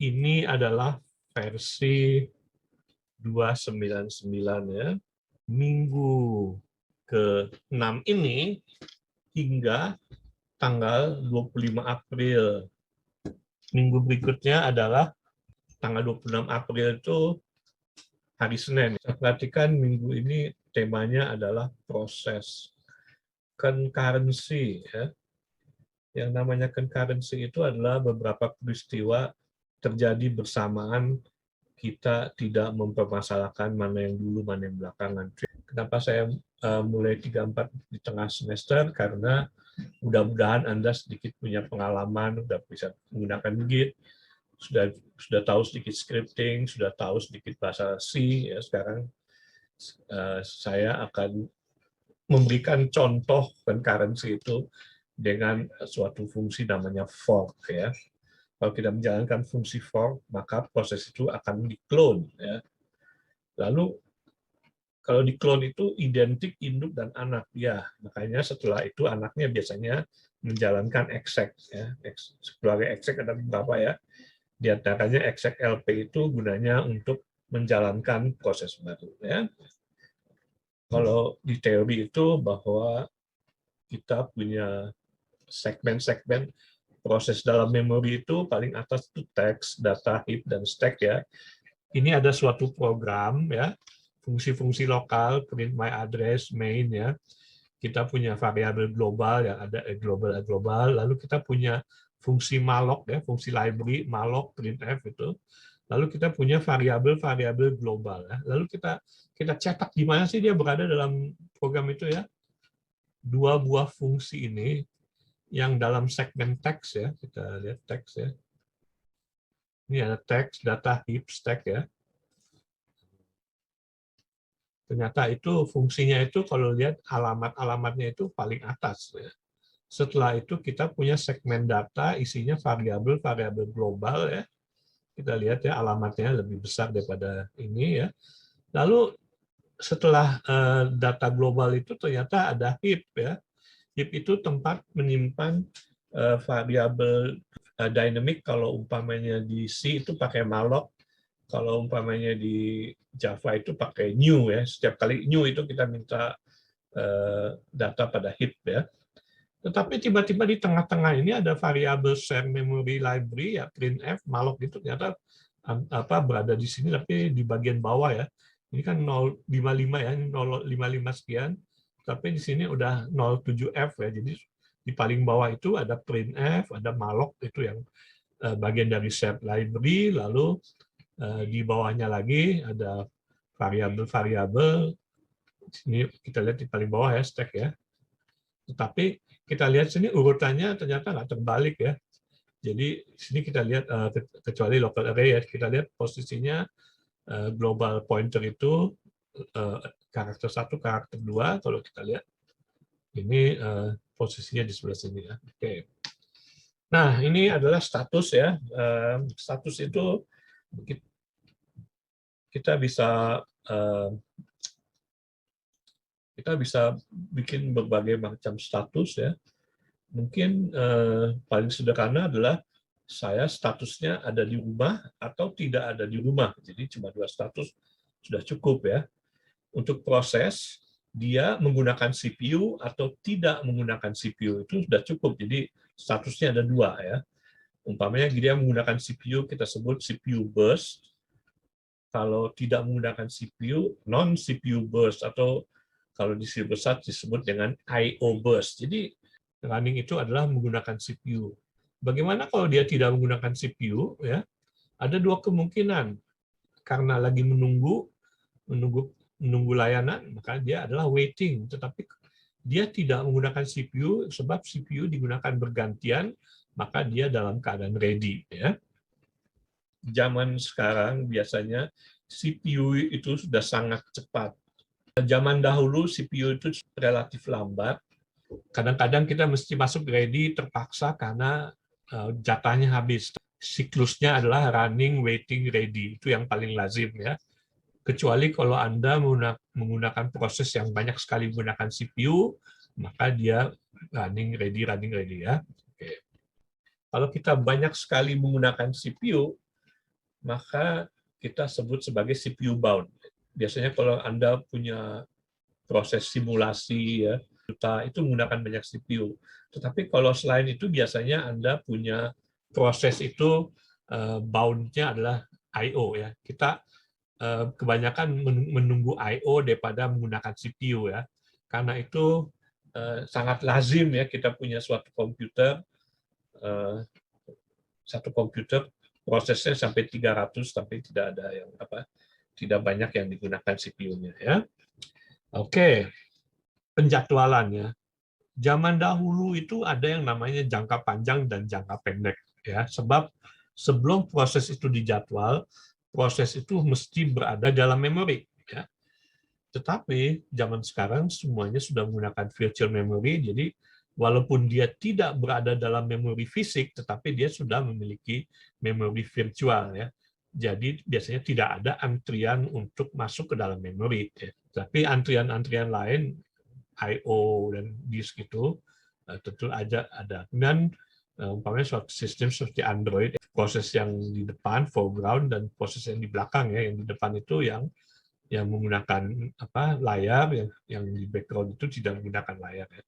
ini adalah versi 299 ya. Minggu ke-6 ini hingga tanggal 25 April. Minggu berikutnya adalah tanggal 26 April itu hari Senin. Saya perhatikan minggu ini temanya adalah proses. Concurrency. Ya. Yang namanya concurrency itu adalah beberapa peristiwa terjadi bersamaan, kita tidak mempermasalahkan mana yang dulu, mana yang belakangan. Kenapa saya mulai 34 di tengah semester? Karena mudah-mudahan Anda sedikit punya pengalaman, sudah bisa menggunakan Git, sudah tahu sedikit scripting, sudah tahu sedikit bahasa C. Ya, sekarang saya akan memberikan contoh concurrency itu dengan suatu fungsi namanya fork. Ya. Kalau kita menjalankan fungsi fork, maka proses itu akan di-clone. Ya. Lalu, kalau di-clone itu identik induk dan anak. Ya, makanya setelah itu anaknya biasanya menjalankan exec. Ya. Keluarga exec ada beberapa ya. Di antaranya exec LP itu gunanya untuk menjalankan proses baru. Ya. Kalau di teori itu bahwa kita punya segmen-segmen proses dalam memori itu, paling atas itu teks, data, heap, dan stack ya. Ini ada suatu program ya, fungsi-fungsi lokal, print my address, main ya. Kita punya variabel global yang ada global, lalu kita punya fungsi malloc ya, fungsi library malloc printf itu. Lalu kita punya variabel global ya. Lalu kita cetak di mana sih dia berada dalam program itu ya. Dua buah fungsi ini yang dalam segmen teks ya, kita lihat teks ya. Ini ada teks, data, heap, stack ya. Ternyata itu fungsinya itu kalau lihat alamat-alamatnya itu paling atas ya. Setelah itu kita punya segmen data isinya variabel global ya. Kita lihat ya alamatnya lebih besar daripada ini ya. Lalu setelah data global itu ternyata ada heap ya. Heap itu tempat menyimpan variabel dynamic. Kalau umpamanya di C itu pakai malloc, kalau umpamanya di Java itu pakai new ya. Setiap kali new itu kita minta data pada heap ya. Tetapi tiba-tiba di tengah-tengah ini ada variabel share memory library ya, printf, malloc itu ternyata berada di sini tapi di bagian bawah ya. Ini kan 055 ya, 055 sekian. Tapi di sini udah 07f ya. Jadi di paling bawah itu ada printf, ada malloc itu yang bagian dari shared library, lalu di bawahnya lagi ada variabel-variabel. Ini kita lihat di paling bawah ya, stack ya. Tetapi kita lihat sini urutannya ternyata nggak terbalik ya. Jadi sini kita lihat kecuali local array ya, kita lihat posisinya global pointer itu karakter 1, karakter 2. Kalau kita lihat ini posisinya di sebelah sini ya. Oke. Nah ini adalah status ya. Status itu kita bisa bikin berbagai macam status ya. Mungkin paling sederhana adalah saya statusnya ada di rumah atau tidak ada di rumah. Jadi cuma 2 status sudah cukup ya. Untuk proses, dia menggunakan CPU atau tidak menggunakan CPU itu sudah cukup. Jadi statusnya ada 2 ya. Umpamanya dia menggunakan CPU, kita sebut CPU burst. Kalau tidak menggunakan CPU, non-CPU burst, atau kalau di C++ disebut dengan I/O burst. Jadi running itu adalah menggunakan CPU. Bagaimana kalau dia tidak menggunakan CPU? Ya, ada 2 kemungkinan. Karena lagi menunggu layanan, maka dia adalah waiting. Tetapi dia tidak menggunakan CPU sebab CPU digunakan bergantian, maka dia dalam keadaan ready. Ya. Zaman sekarang biasanya CPU itu sudah sangat cepat. Zaman dahulu CPU itu relatif lambat. Kadang-kadang kita mesti masuk ready terpaksa karena jatahnya habis. Siklusnya adalah running, waiting, ready. Itu yang paling lazim ya. Kecuali kalau Anda menggunakan proses yang banyak sekali menggunakan CPU, maka dia running, ready ya. Oke. Kalau kita banyak sekali menggunakan CPU, maka kita sebut sebagai CPU bound. Biasanya kalau Anda punya proses simulasi ya, itu menggunakan banyak CPU. Tetapi kalau selain itu biasanya Anda punya proses itu bound-nya adalah I/O ya. Kita kebanyakan menunggu I/O daripada menggunakan CPU ya. Karena itu sangat lazim ya kita punya satu komputer prosesnya sampai 300 tapi tidak ada yang tidak banyak yang digunakan CPU-nya ya. Oke, penjadwalannya. Zaman dahulu itu ada yang namanya jangka panjang dan jangka pendek ya. Sebab sebelum proses itu dijadwal, proses itu mesti berada dalam memori ya. Tetapi zaman sekarang semuanya sudah menggunakan virtual memory, jadi walaupun dia tidak berada dalam memori fisik, tetapi dia sudah memiliki memori virtual ya. Jadi biasanya tidak ada antrian untuk masuk ke dalam memori. Ya. Tapi antrian-antrian lain, I/O dan disk itu tentu aja ada. Dan umpamanya suatu sistem seperti Android, proses yang di depan foreground dan proses yang di belakang ya, yang di depan itu yang menggunakan layar, yang di background itu tidak menggunakan layar ya.